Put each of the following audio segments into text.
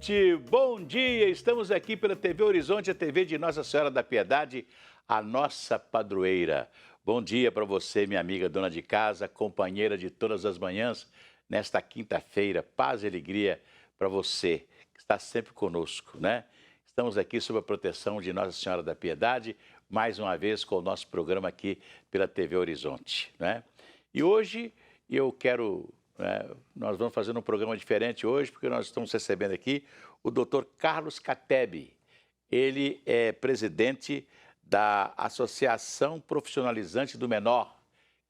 gente, bom dia! Estamos aqui pela TV Horizonte, a TV de Nossa Senhora da Piedade, a nossa padroeira. Bom dia para você, minha amiga dona de casa, companheira de todas as manhãs, nesta quinta-feira. Paz e alegria para você, que está sempre conosco, né? Estamos aqui sob a proteção de Nossa Senhora da Piedade, mais uma vez com o nosso programa aqui pela TV Horizonte, né? E hoje eu quero... nós vamos fazer um programa diferente hoje, porque nós estamos recebendo aqui o Dr. Carlos Catebi. Ele é presidente da Associação Profissionalizante do Menor,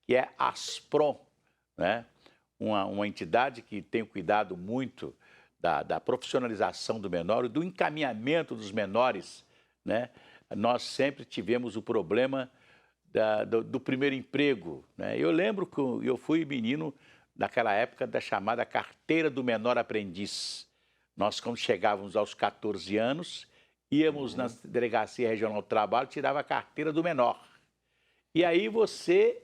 que é ASPROM, né? Uma entidade que tem cuidado muito da profissionalização do menor e do encaminhamento dos menores, né? Nós sempre tivemos o problema do primeiro emprego, né? Eu lembro que eu fui menino naquela época da chamada carteira do menor aprendiz. Nós, quando chegávamos aos 14 anos, íamos na Delegacia Regional do Trabalho, tirava a carteira do menor. E aí você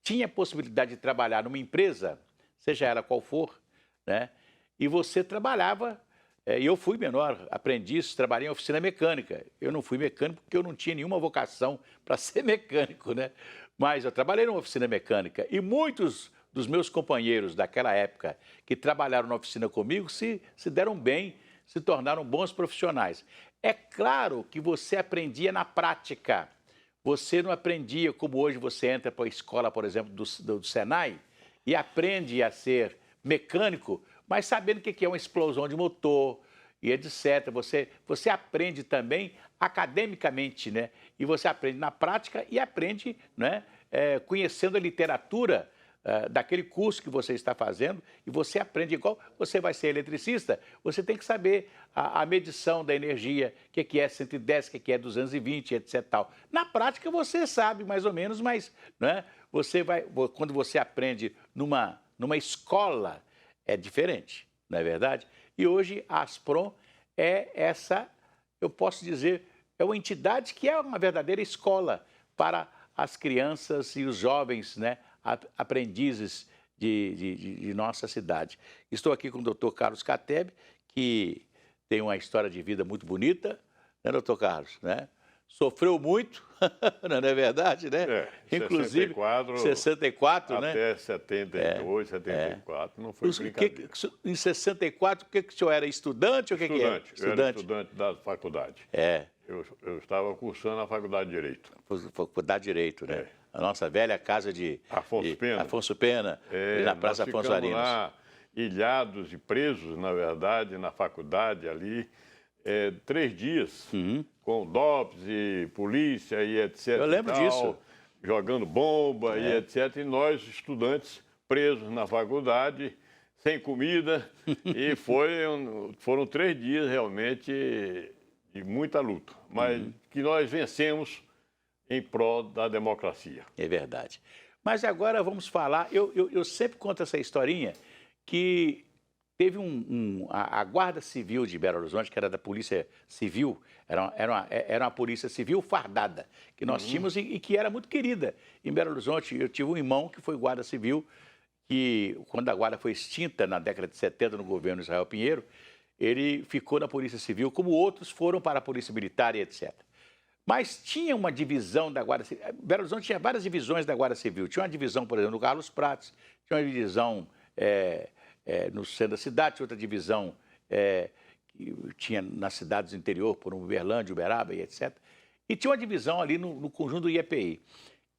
tinha a possibilidade de trabalhar numa empresa, seja ela qual for, né? E você trabalhava, eu fui menor aprendiz, trabalhei em oficina mecânica. Eu não fui mecânico porque eu não tinha nenhuma vocação para ser mecânico, né? Mas eu trabalhei numa oficina mecânica e muitos dos meus companheiros daquela época que trabalharam na oficina comigo se deram bem, se tornaram bons profissionais. É claro que você aprendia na prática. Você não aprendia como hoje você entra para a escola, por exemplo, do Senai e aprende a ser mecânico, mas sabendo o que é uma explosão de motor e etc. Você aprende também academicamente, né? E você aprende na prática e aprende, né, conhecendo a literatura daquele curso que você está fazendo, e você aprende igual você vai ser eletricista, você tem que saber a medição da energia, o que é 110, o que é 220, etc. Tal. Na prática você sabe mais ou menos, mas, né, quando você aprende numa escola, é diferente, não é verdade? E hoje a Asprom é essa, eu posso dizer, é uma entidade que é uma verdadeira escola para as crianças e os jovens, né, aprendizes de nossa cidade. Estou aqui com o Dr. Carlos Catebi, que tem uma história de vida muito bonita, né, Dr. Carlos, né? Sofreu muito, não é verdade, né? Inclusive, 64, né? Até 72, 74, não foi brincadeira. Em 64, o que o senhor era? Estudante ou o que era? Eu era estudante da faculdade. Eu estava cursando a Faculdade de Direito. Faculdade de Direito, né? A nossa velha casa de Afonso Pena, na Praça Afonso Arinos. Lá, ilhados e presos, na verdade, na faculdade ali, 3 dias, com DOPS e polícia e etc. Eu lembro disso. Jogando bomba e etc. E nós, estudantes, presos na faculdade, sem comida, e foram 3 dias realmente de muita luta, mas que nós vencemos em prol da democracia. É verdade. Mas agora vamos falar, eu sempre conto essa historinha, que teve a Guarda Civil de Belo Horizonte, que era da Polícia Civil, era uma Polícia Civil fardada, que nós tínhamos e que era muito querida. Em Belo Horizonte, eu tive um irmão que foi Guarda Civil, que quando a Guarda foi extinta na década de 70 no governo Israel Pinheiro, ele ficou na Polícia Civil, como outros foram para a Polícia Militar e etc. Mas tinha uma divisão da Guarda Civil. Belo Horizonte tinha várias divisões da Guarda Civil. Tinha uma divisão, por exemplo, no Carlos Prates, tinha uma divisão no centro da cidade, tinha outra divisão que tinha nas cidades do interior, por Uberlândia, Uberaba e etc. E tinha uma divisão ali no conjunto do IEPI.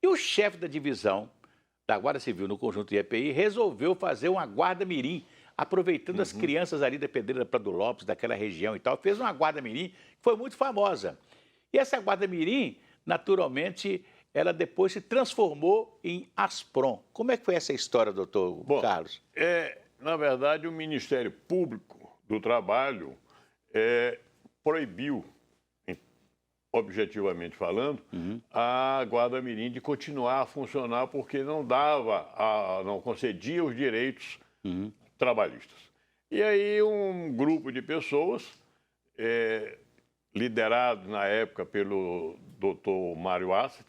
E o chefe da divisão da Guarda Civil no conjunto do IEPI resolveu fazer uma guarda mirim, aproveitando as crianças ali da Pedreira Prado Lopes, daquela região e tal. Fez uma guarda mirim que foi muito famosa. E essa Guarda Mirim, naturalmente, ela depois se transformou em Asprom. Como é que foi essa história, doutor Carlos? Na verdade, o Ministério Público do Trabalho proibiu, objetivamente falando, a Guarda Mirim de continuar a funcionar porque não concedia os direitos trabalhistas. E aí um grupo de pessoas liderado na época pelo Dr. Mário Assad,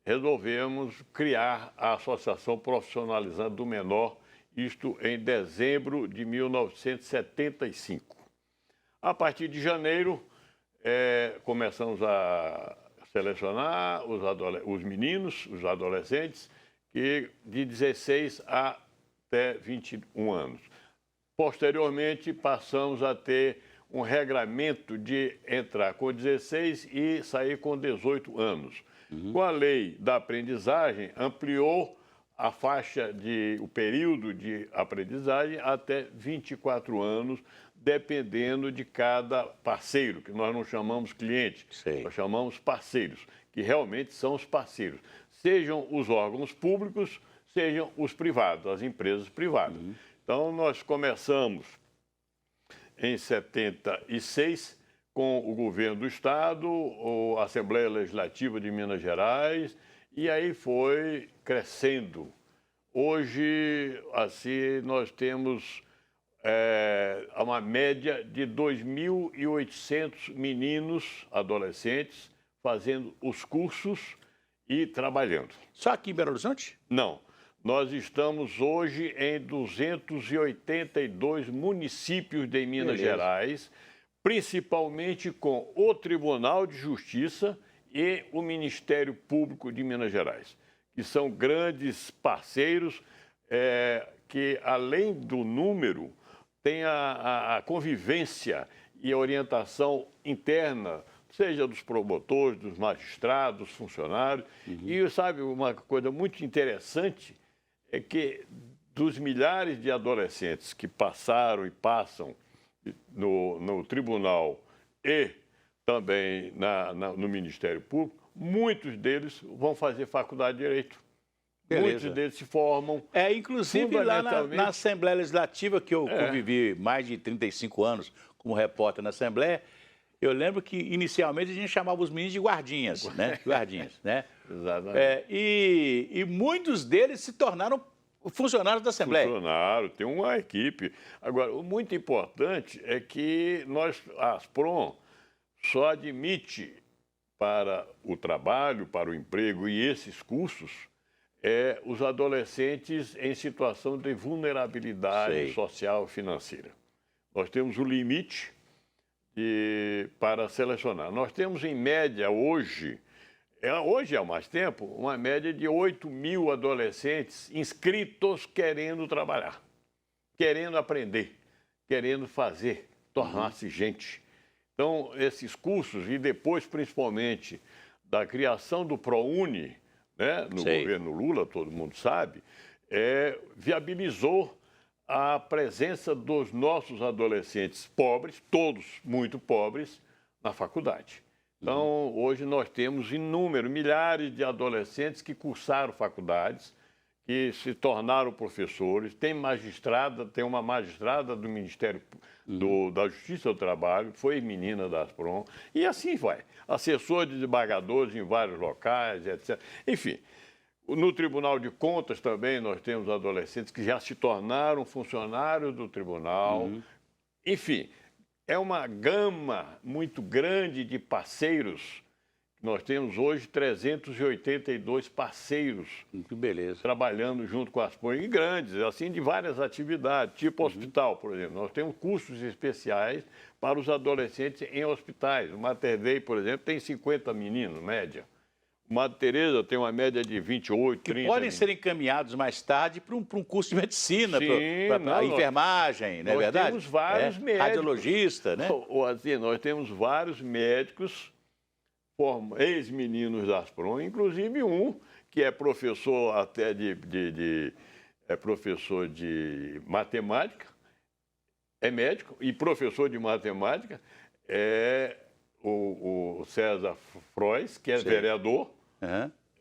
resolvemos criar a Associação Profissionalizante do Menor, isto em dezembro de 1975. A partir de janeiro, começamos a selecionar os meninos, os adolescentes, que de 16 até 21 anos. Posteriormente, passamos a ter um regramento de entrar com 16 e sair com 18 anos. Com a lei da aprendizagem, ampliou a faixa o período de aprendizagem até 24 anos, dependendo de cada parceiro, que nós não chamamos cliente, nós chamamos parceiros, que realmente são os parceiros. Sejam os órgãos públicos, sejam os privados, as empresas privadas. Então, nós começamos em 76 com o governo do Estado, a Assembleia Legislativa de Minas Gerais, e aí foi crescendo. Hoje, assim, nós temos uma média de 2.800 meninos, adolescentes, fazendo os cursos e trabalhando. Só aqui em Belo Horizonte? Não. Nós estamos hoje em 282 municípios de Minas Gerais, principalmente com o Tribunal de Justiça e o Ministério Público de Minas Gerais, que são grandes parceiros que, além do número, tem a convivência e a orientação interna, seja dos promotores, dos magistrados, dos funcionários. E, sabe, uma coisa muito interessante é que dos milhares de adolescentes que passaram e passam no tribunal e também no Ministério Público, muitos deles vão fazer faculdade de Direito. Beleza. Muitos deles se formam. Inclusive lá na Assembleia Legislativa, que eu convivi mais de 35 anos como repórter na Assembleia, eu lembro que inicialmente a gente chamava os meninos de guardinhas, né? Guardinhas, né? Exatamente. E muitos deles se tornaram funcionários da Assembleia. Funcionário, tem uma equipe. Agora, o muito importante é que a Asprom só admite para o trabalho, para o emprego e esses cursos, os adolescentes em situação de vulnerabilidade social e financeira. Nós temos o limite para selecionar. Nós temos, em média, hoje há mais tempo, uma média de 8.000 adolescentes inscritos querendo trabalhar, querendo aprender, querendo fazer, tornar-se gente. Então, esses cursos, e depois, principalmente, da criação do ProUni, né, no governo Lula, todo mundo sabe, viabilizou a presença dos nossos adolescentes pobres, todos muito pobres, na faculdade. Então, hoje nós temos milhares de adolescentes que cursaram faculdades, que se tornaram professores, tem uma magistrada do Ministério da Justiça do Trabalho, foi menina da Asprom, e assim vai. Assessor de desembargadores em vários locais, etc. Enfim, no Tribunal de Contas também nós temos adolescentes que já se tornaram funcionários do tribunal. Enfim, é uma gama muito grande de parceiros. Nós temos hoje 382 parceiros. Que beleza. Trabalhando junto com as Asprom, e grandes, assim, de várias atividades, tipo hospital, por exemplo. Nós temos cursos especiais para os adolescentes em hospitais. O Mater Dei, por exemplo, tem 50 meninos, média. O Madre Teresa tem uma média de 28, 30. Que podem ser encaminhados mais tarde para um curso de medicina, para enfermagem, não é verdade? Nós temos vários médicos. Radiologista, né? Assim, nós temos vários médicos, ex-meninos da Asprom, inclusive um que é professor até professor de matemática, é médico e professor de matemática, o César Frois, que é vereador,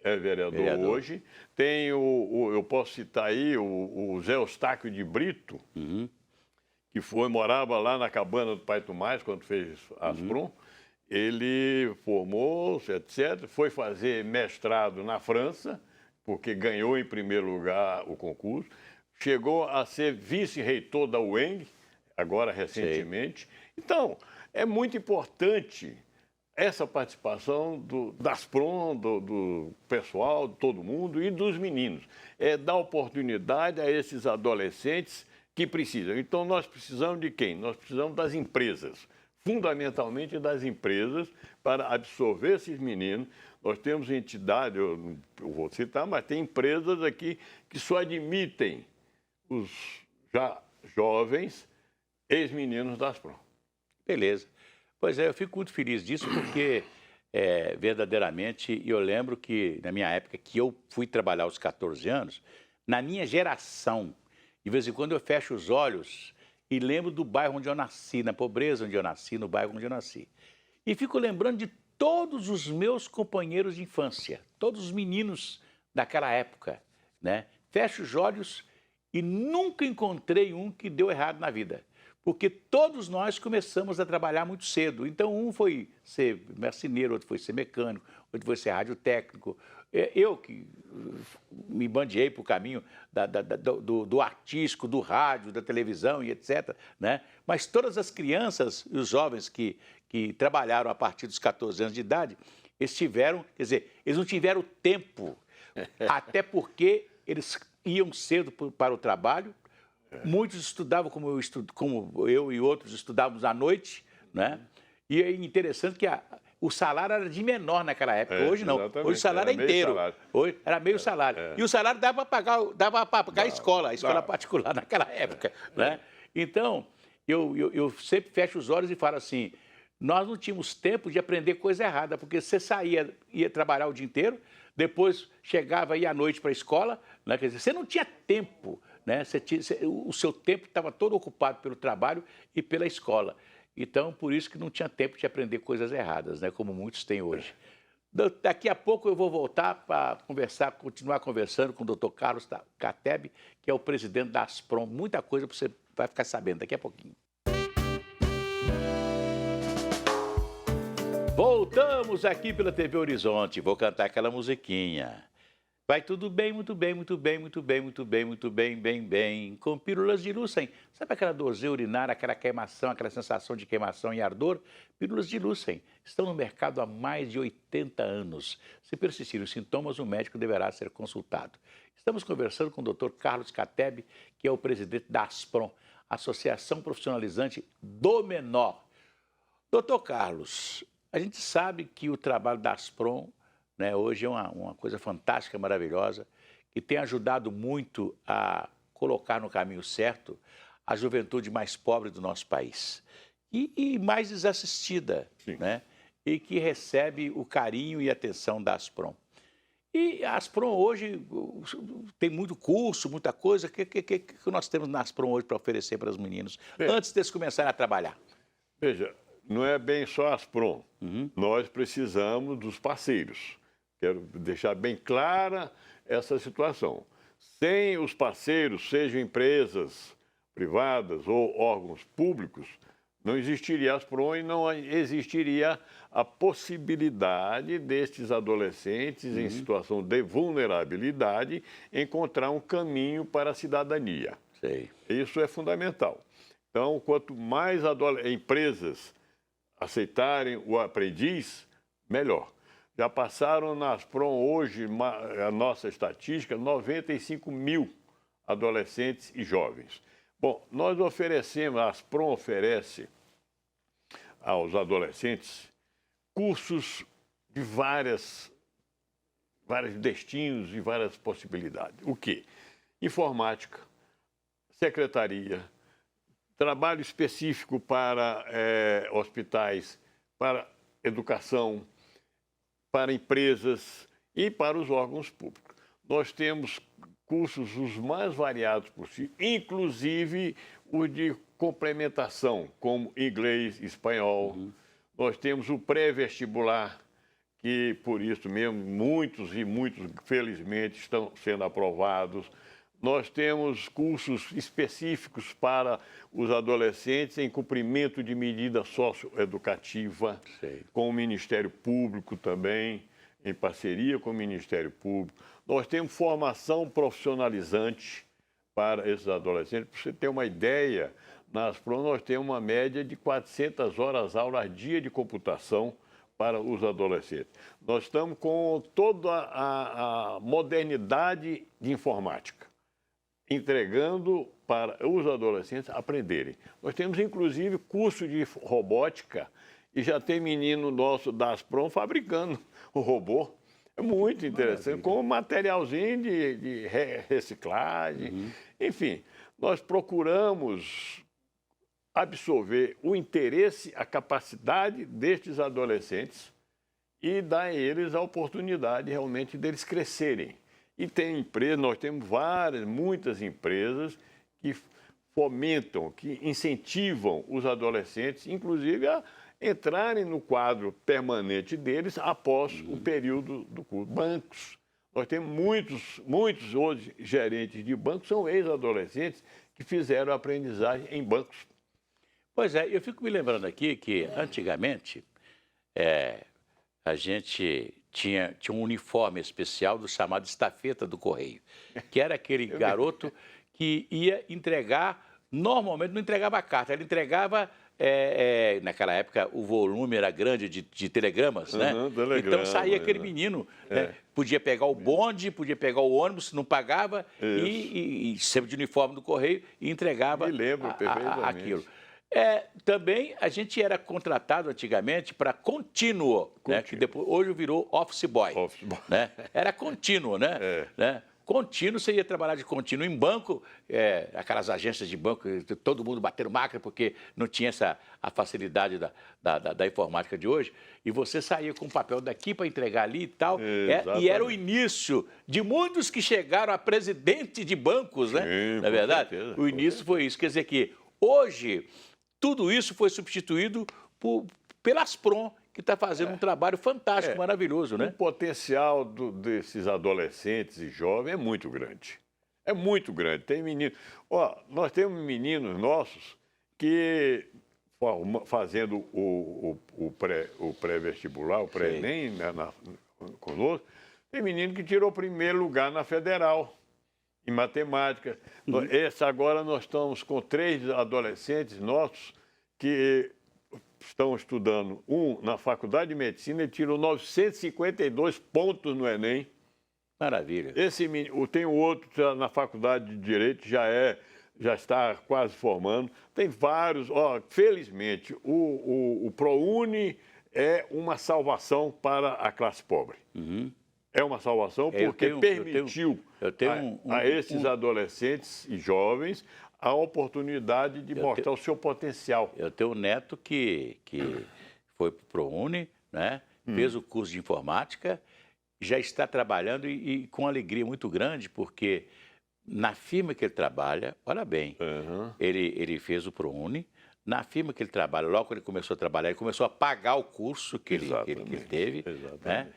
é vereador hoje. Tem eu posso citar aí o Zé Eustáquio de Brito, que morava lá na cabana do Pai Tomás, quando fez Asprom. Ele formou-se, etc., foi fazer mestrado na França, porque ganhou em primeiro lugar o concurso, chegou a ser vice-reitor da UENG, agora recentemente. Então, é muito importante essa participação da Asprom, do pessoal, de todo mundo e dos meninos. Dar oportunidade a esses adolescentes que precisam. Então, nós precisamos de quem? Nós precisamos das empresas. fundamentalmente das empresas, para absorver esses meninos. Nós temos entidade, eu não vou citar, mas tem empresas aqui que só admitem os já jovens ex-meninos da Asprom. Beleza. Pois é, eu fico muito feliz disso porque, verdadeiramente, eu lembro que, na minha época, que eu fui trabalhar aos 14 anos, na minha geração, de vez em quando eu fecho os olhos e lembro do bairro onde eu nasci, na pobreza onde eu nasci, no bairro onde eu nasci. E fico lembrando de todos os meus companheiros de infância, todos os meninos daquela época, né? Fecho os olhos e nunca encontrei um que deu errado na vida. Porque todos nós começamos a trabalhar muito cedo. Então, um foi ser marceneiro, outro foi ser mecânico, outro foi ser radiotécnico. Eu que me bandeei para o caminho do artístico, do rádio, da televisão e etc. Né? Mas todas as crianças e os jovens que trabalharam a partir dos 14 anos de idade, eles tiveram, quer dizer, eles não tiveram tempo, até porque eles iam cedo para o trabalho. Muitos estudavam como eu e outros estudávamos à noite, né? E é interessante que o salário era de menor naquela época. Hoje não. Exatamente. Hoje o salário é inteiro. Hoje era meio salário. E o salário dava para pagar a escola particular naquela época, né? Então, eu sempre fecho os olhos e falo assim, nós não tínhamos tempo de aprender coisa errada, porque você saía, ia trabalhar o dia inteiro, depois chegava aí à noite para a escola, né? Quer dizer, você não tinha tempo, né? O seu tempo estava todo ocupado pelo trabalho e pela escola. Então, por isso que não tinha tempo de aprender coisas erradas, né? Como muitos têm hoje. Daqui a pouco eu vou voltar para continuar conversando com o Dr. Carlos Catteb, que é o presidente da Asprom. Muita coisa você vai ficar sabendo daqui a pouquinho. Voltamos aqui pela TV Horizonte. Vou cantar aquela musiquinha. Vai tudo bem, muito bem, muito bem, muito bem, muito bem, muito bem, bem, bem. Com pílulas de Lucem. Sabe aquela dorzinha urinária, aquela queimação, aquela sensação de queimação e ardor? Pílulas de Lucem estão no mercado há mais de 80 anos. Se persistirem os sintomas, o médico deverá ser consultado. Estamos conversando com o Dr. Carlos Catteb, que é o presidente da Asprom, Associação Profissionalizante do Menor. Dr. Carlos, a gente sabe que o trabalho da Asprom, né, hoje é uma coisa fantástica, maravilhosa, que tem ajudado muito a colocar no caminho certo a juventude mais pobre do nosso país e mais desassistida, né, e que recebe o carinho e atenção da Asprom. E a Asprom hoje tem muito curso, muita coisa. O que nós temos na Asprom hoje para oferecer para os meninos, antes deles começarem a trabalhar? Veja, não é bem só a Asprom. Nós precisamos dos parceiros. Quero deixar bem clara essa situação. Sem os parceiros, sejam empresas privadas ou órgãos públicos, não existiria a Asprom e não existiria a possibilidade destes adolescentes em situação de vulnerabilidade encontrar um caminho para a cidadania. Isso é fundamental. Então, quanto mais empresas aceitarem o aprendiz, melhor. Já passaram na Asprom hoje, a nossa estatística, 95 mil adolescentes e jovens. Bom, nós oferecemos, a Asprom oferece aos adolescentes cursos de vários destinos e várias possibilidades. O quê? Informática, secretaria, trabalho específico para hospitais, para educação, para empresas e para os órgãos públicos. Nós temos cursos os mais variados possível, inclusive os de complementação, como inglês, espanhol. Nós temos o pré-vestibular, que por isso mesmo muitos, felizmente, estão sendo aprovados. Nós temos cursos específicos para os adolescentes em cumprimento de medida socioeducativa, com o Ministério Público também, em parceria com o Ministério Público. Nós temos formação profissionalizante para esses adolescentes. Para você ter uma ideia, na Asprom nós temos uma média de 400 horas aula dia de computação para os adolescentes. Nós estamos com toda a modernidade de informática. entregando para os adolescentes aprenderem. Nós temos, inclusive, curso de robótica e já tem menino nosso da Asprom fabricando o robô. É muito interessante, com materialzinho de reciclagem. Enfim, nós procuramos absorver o interesse, a capacidade destes adolescentes e dar a eles a oportunidade realmente deles crescerem. E tem empresas, nós temos muitas empresas que fomentam, que incentivam os adolescentes, inclusive a entrarem no quadro permanente deles após o período do curso. Bancos. Nós temos muitos hoje gerentes de bancos são ex-adolescentes que fizeram aprendizagem em bancos. Pois é, eu fico me lembrando aqui que antigamente a gente tinha um uniforme especial do chamado estafeta do Correio, que era aquele garoto que ia entregar, normalmente não entregava a carta, ele entregava, naquela época o volume era grande de telegramas, né? Então saía aquele menino, né? Podia pegar o bonde, podia pegar o ônibus, não pagava, e sempre de uniforme do Correio, e entregava aquilo. Também a gente era contratado antigamente para contínuo, né? Que depois, hoje virou office boy. Né? Era contínuo, né? Contínuo, você ia trabalhar de contínuo em banco, aquelas agências de banco, todo mundo batendo máquina, porque não tinha a facilidade da informática de hoje, e você saía com o papel daqui para entregar ali e tal, e era o início de muitos que chegaram a presidente de bancos, né? Sim, Na verdade, certeza, o início foi isso. Quer dizer que hoje tudo isso foi substituído pela Asprom, que está fazendo um trabalho fantástico, maravilhoso, né? O potencial desses adolescentes e jovens é muito grande. É muito grande. Tem meninos... nós temos meninos nossos que, fazendo o pré-vestibular, o pré-ENEM conosco, tem menino que tirou o primeiro lugar na Federal, em matemática. Agora nós estamos com 3 adolescentes nossos que estão estudando. Um na Faculdade de Medicina, ele tirou 952 pontos no Enem. Maravilha. Tem o outro na Faculdade de Direito, já está quase formando. Tem vários. Felizmente, o ProUni é uma salvação para a classe pobre. É uma salvação porque permitiu a esses adolescentes e jovens a oportunidade de mostrar o seu potencial. Eu tenho um neto que foi para o ProUni, né? Fez o curso de informática, já está trabalhando e com alegria muito grande, porque na firma que ele trabalha, olha bem, ele fez o ProUni, na firma que ele trabalha, logo que ele começou a trabalhar, ele começou a pagar o curso que ele teve, né?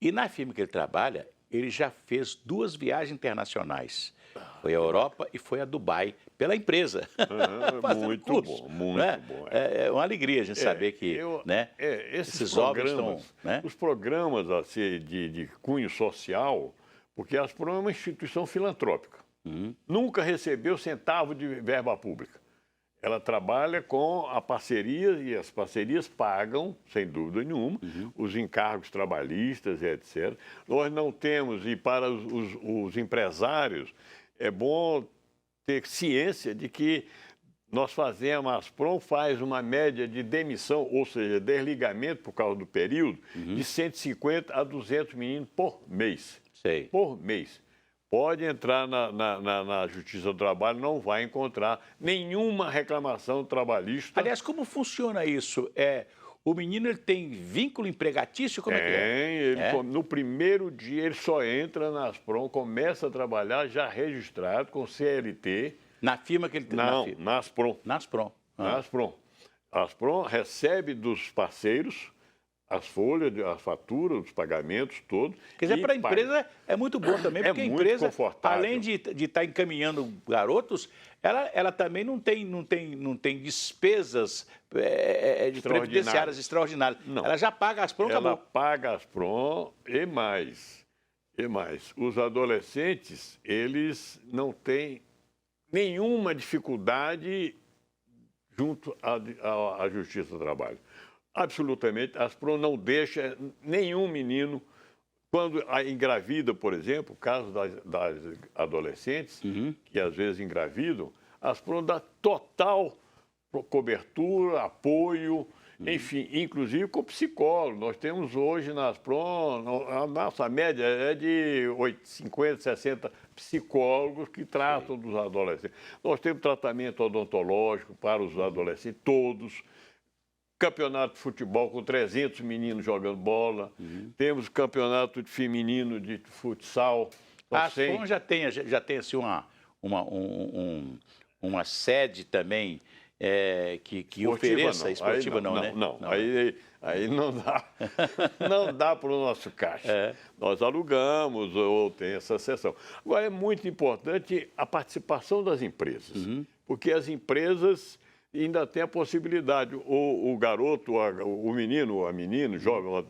E na firma que ele trabalha, ele já fez 2 viagens internacionais. Foi a Europa e foi a Dubai, pela empresa. Muito curso, bom, muito né? bom. É uma alegria a gente saber que esses jovens estão... Né? Os programas assim, de cunho social, porque a Asprom é uma instituição filantrópica. Nunca recebeu centavo de verba pública. Ela trabalha com a parceria e as parcerias pagam, sem dúvida nenhuma, os encargos trabalhistas e etc. Nós não temos, e para os empresários, é bom ter ciência de que nós fazemos, a Asprom faz uma média de demissão, ou seja, desligamento por causa do período, de 150 a 200 meninos por mês. Por mês. Pode entrar na Justiça do Trabalho, não vai encontrar nenhuma reclamação trabalhista. Aliás, como funciona isso? O menino ele tem vínculo empregatício? Como é que é? No primeiro dia ele só entra na Asprom, começa a trabalhar já registrado com CLT. Na firma que ele tem? Não, na Asprom. Na Asprom. Na Asprom. A Asprom recebe dos parceiros as folhas, as faturas, os pagamentos todos. Quer dizer, para a empresa é muito bom também, porque a empresa, além de estar encaminhando garotos, ela também não tem despesas previdenciárias extraordinárias. Não. Ela já paga a Asprom, acabou. Ela paga a Asprom e mais. Os adolescentes, eles não têm nenhuma dificuldade junto à Justiça do Trabalho. Absolutamente, a Asprom não deixa nenhum menino Quando engravida, por exemplo, o caso das adolescentes, que às vezes engravidam, a Aspron dá total cobertura, apoio, enfim, inclusive com psicólogo. Nós temos hoje na Aspron, a nossa média é de 50, 60 psicólogos que tratam dos adolescentes. Nós temos tratamento odontológico para os adolescentes, todos. Campeonato de futebol com 300 meninos jogando bola. Temos campeonato feminino de futsal. A Aspron já tem assim, uma sede também que ofereça esportiva, não, né? Não. Aí não dá. Não dá para o nosso caixa. Nós alugamos ou tem essa sessão. Agora, é muito importante a participação das empresas, porque as empresas ainda têm a possibilidade. O garoto, o menino, a menina, joga,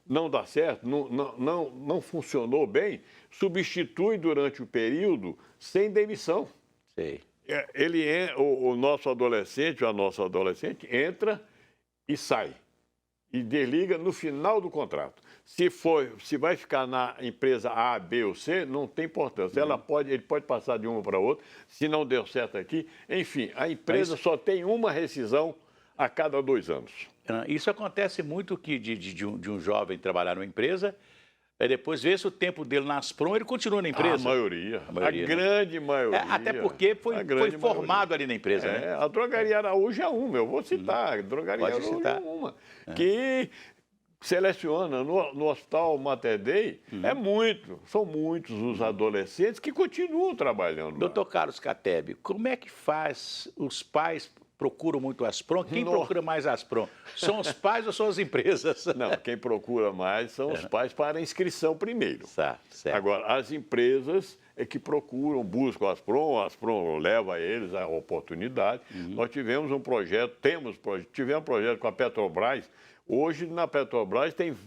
não dá certo, não funcionou bem, substitui durante o período sem demissão. Sei. O nosso adolescente, a nossa adolescente, entra e sai. E desliga no final do contrato. Se vai ficar na empresa A, B ou C, não tem importância. Ele pode passar de uma para outra, se não deu certo aqui. Enfim, a empresa só tem uma rescisão a cada 2 anos. Isso acontece muito de um jovem trabalhar numa empresa, depois vê se o tempo dele na Aspron, ele continua na empresa. A maioria, grande maioria. Até porque foi formado ali na empresa, né? A Drogaria Araújo é uma, eu vou citar. A Drogaria Araújo é uma. Que seleciona no Hospital Mater Dei, são muitos os adolescentes que continuam trabalhando lá. Doutor Carlos Catteb, como é que faz? Os pais procuram muito a Aspron? Quem procura mais a Aspron? São os pais ou são as empresas? Não, quem procura mais são os pais para a inscrição primeiro. Certo. Agora, as empresas é que procuram, buscam a Aspron leva eles a oportunidade. Nós tivemos um projeto, tivemos um projeto com a Petrobras. Hoje, na Petrobras, tem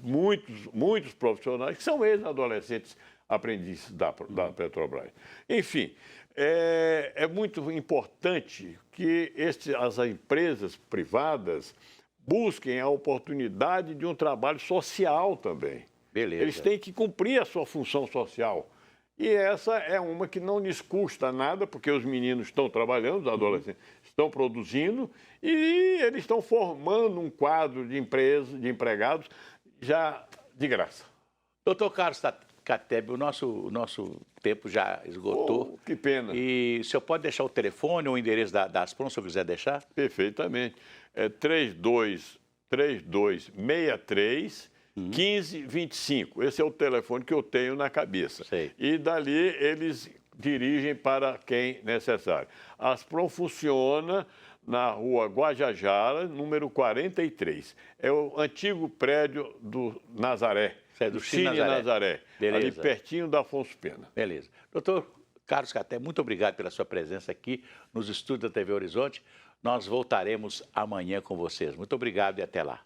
muitos profissionais que são ex-adolescentes aprendizes da Petrobras. Enfim, é muito importante que as empresas privadas busquem a oportunidade de um trabalho social também. Beleza. Eles têm que cumprir a sua função social. E essa é uma que não lhes custa nada, porque os meninos estão trabalhando, os adolescentes estão produzindo e eles estão formando um quadro de empregados já de graça. Doutor Carlos Catteb, o nosso tempo já esgotou. Que pena. E o senhor pode deixar o telefone ou o endereço da Aspron, se eu quiser deixar? Perfeitamente. É 3263 1525. Esse é o telefone que eu tenho na cabeça. Sei. E dali eles dirigem para quem necessário. A Aspron funciona na rua Guajajara, número 43. É o antigo prédio do Nazaré. Do Cine Nazaré. Beleza. Ali pertinho da Afonso Pena. Beleza. Doutor Carlos Catteb, muito obrigado pela sua presença aqui nos estúdios da TV Horizonte. Nós voltaremos amanhã com vocês. Muito obrigado e até lá.